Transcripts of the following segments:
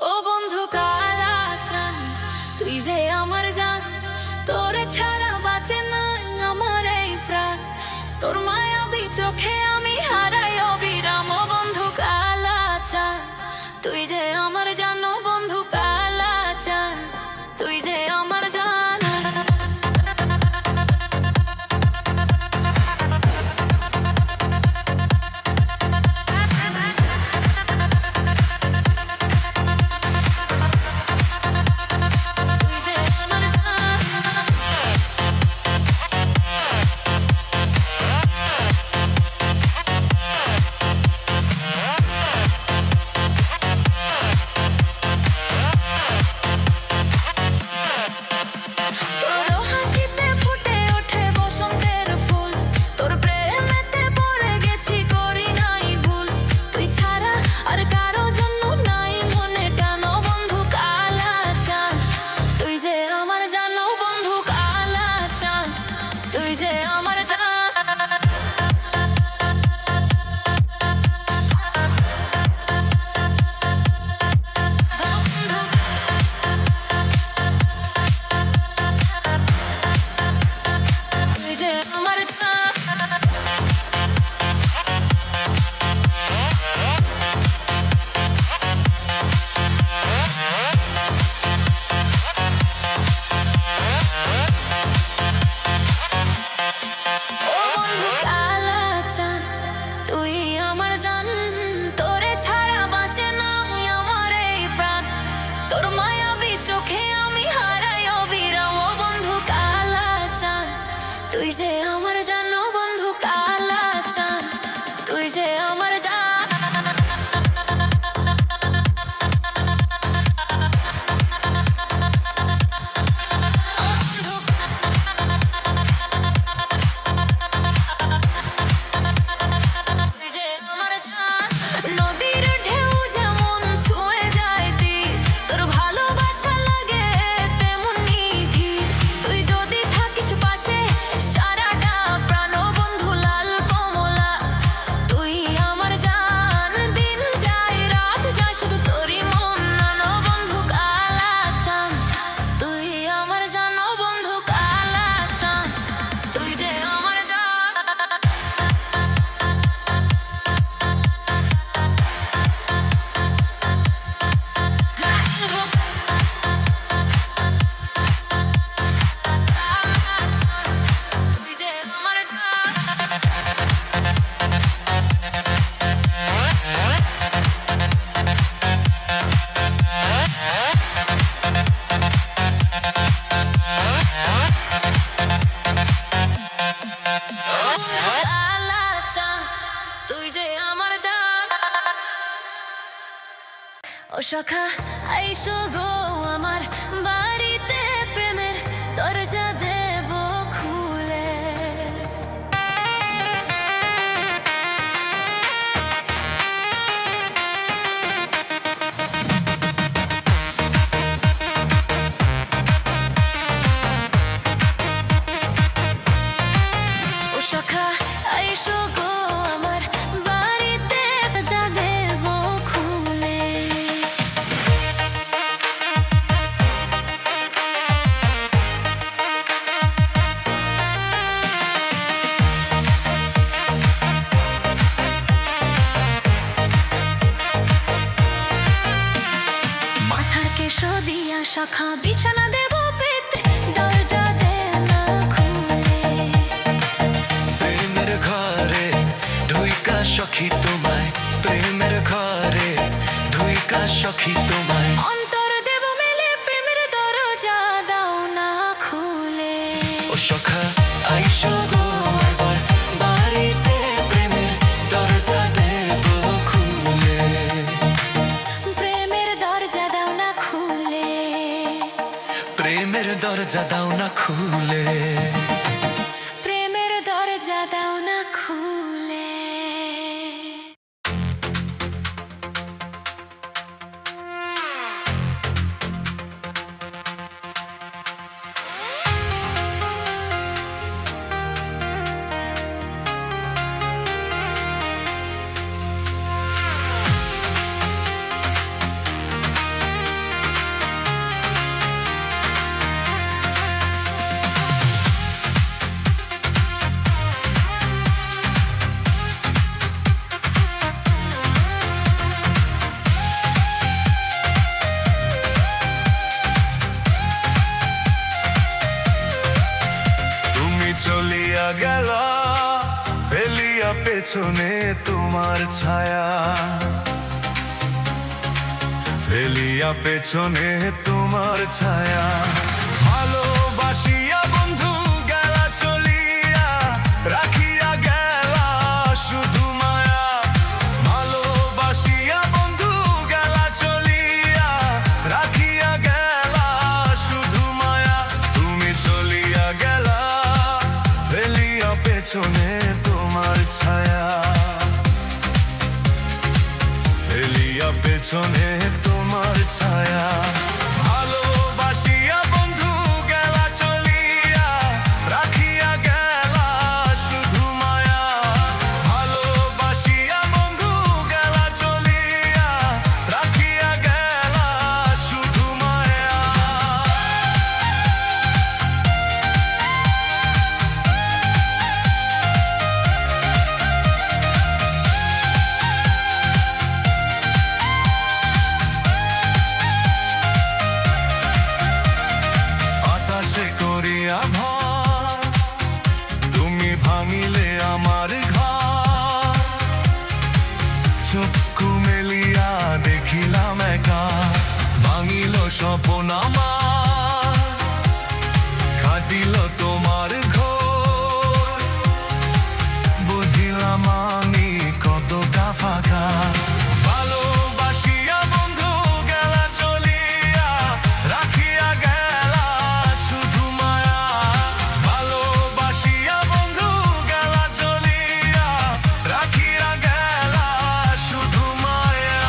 ও বন্ধু কালা চান, তুই যে আমার জান, তোরে ছাড়া বাঁচে না আমার এই প্রাণ। তোর মায়াবী চোখে আমি হারাই অবিরাম। ও বন্ধু কালা চান, তুই যে আমার জান। ও বন্ধু কালা চান, তুই যে আমার জান। সখা আইসো গো আমার বাড়িতে, প্রেমের দরজা দেব খুলে। ও সখা আইসো গো আমার বাড়িতে, দরজা দেব খুলে। মাথার কেশো দিয়া শাখা বিছানা দেব পেতে, দরজা দে না খুলে। প্রেমের ঘরে ঢুইকা সখী তোমায়, প্রেমের ঘরে ঢুইকা সখী তোমায়। অন্তর দেব মেলে, প্রেমের দরজা দাও না খুলে। ও সখা আইসো গো এবার বাড়িতে, প্রেমের দরজা দেব খুলে। প্রেমের দরজা দাও না খুলে। প্রেমের দরজা দাও না খুলে। প্রেমের দরজা দাও না খুলে। তুমি চলিয়া গেলা ফেলিয়া পেছনে তোমার ছায়া, ফেলিয়া পেছনে তোমার ছায়া। ভালোবাসিয়া বন্ধু গেলা চলিয়া, রাখিয়া গেলা শুধু মায়া। ভালোবাসিয়া বন্ধু গেলা চলিয়া, রাখিয়া গেলা শুধু মায়া। তুমি চলিয়া গেলা ফেলিয়া পেছনে তোমার ছায়া, ফেলিয়া পেছনে তোমার ছায়া। ভালোবাসিয়া বন্ধু গেলা চলিয়া, রাখিয়া গেলা শুধু মায়া। ভালোবাসিয়া বন্ধু গেলা চলিয়া, রাখিয়া গেলা শুধু মায়া। আকাশে করিয়া ভর, তুমি ভাঙিলে আমার ঘর। চক্ষু মেলিয়া দেখিলাম একা, ভাঙিল স্বপ্ন আমার। কাটিল তোমার ঘোর, বুঝিলাম আমি কতটা ফাঁকা। ভালোবাসিয়া বন্ধু গেলা চলিয়া, রাখিয়া গেলা শুধু মায়া। ভালোবাসিয়া বন্ধু গেলা চলিয়া, রাখিয়া গেলা শুধু মায়া।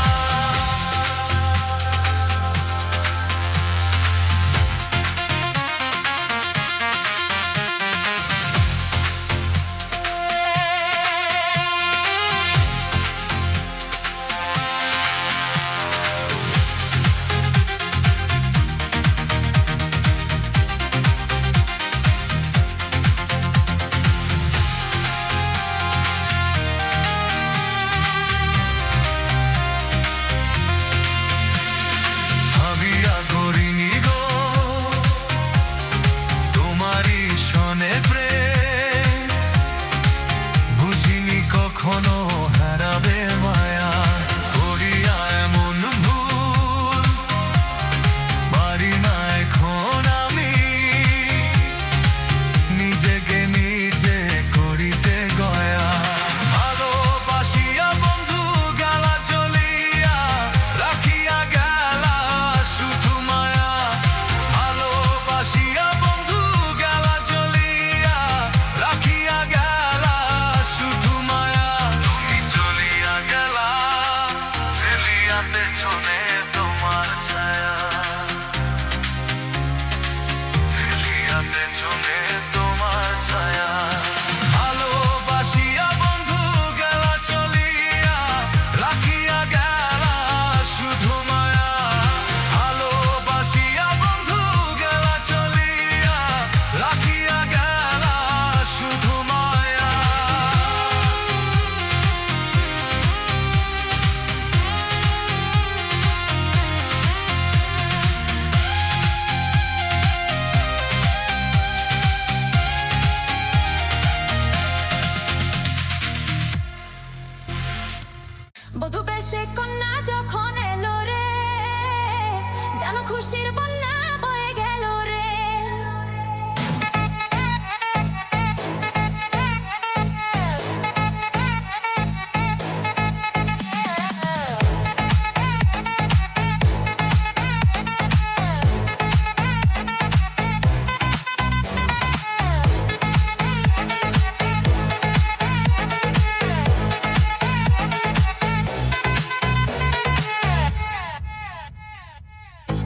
খুশির বন্যা বয়ে গেল রে।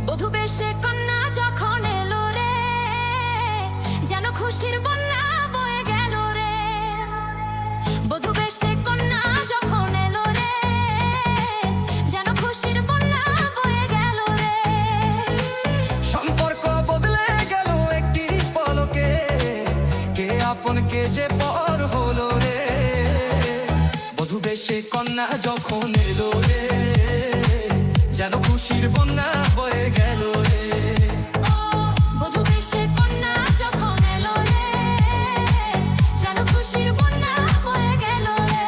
বধূ বেশে কন্যা যখন এলো রে, যেন খুশির বন্যা বয়ে গেল রে। বধূ বেশে কন্যা যখন এলো রে, যেন খুশির বন্যা বয়ে গেল রে। সম্পর্ক বদলে গেল একটি পলকে, কে আপন কে যে পর হলো রে। বধূ বেশে কন্যা যখন এলো রে, যেন খুশির বন্যা বয়ে গেল রে। ও বধূ বেশে কন্যা যখন এলো রে, যেন খুশির বন্যা বয়ে গেল রে।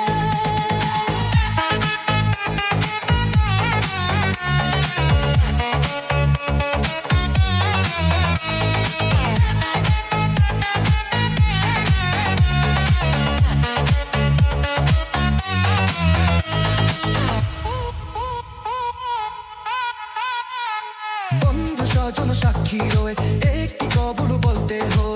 বন্ধু স্বজন সাক্ষী রয়ে একটি কবুল বলতে হয়।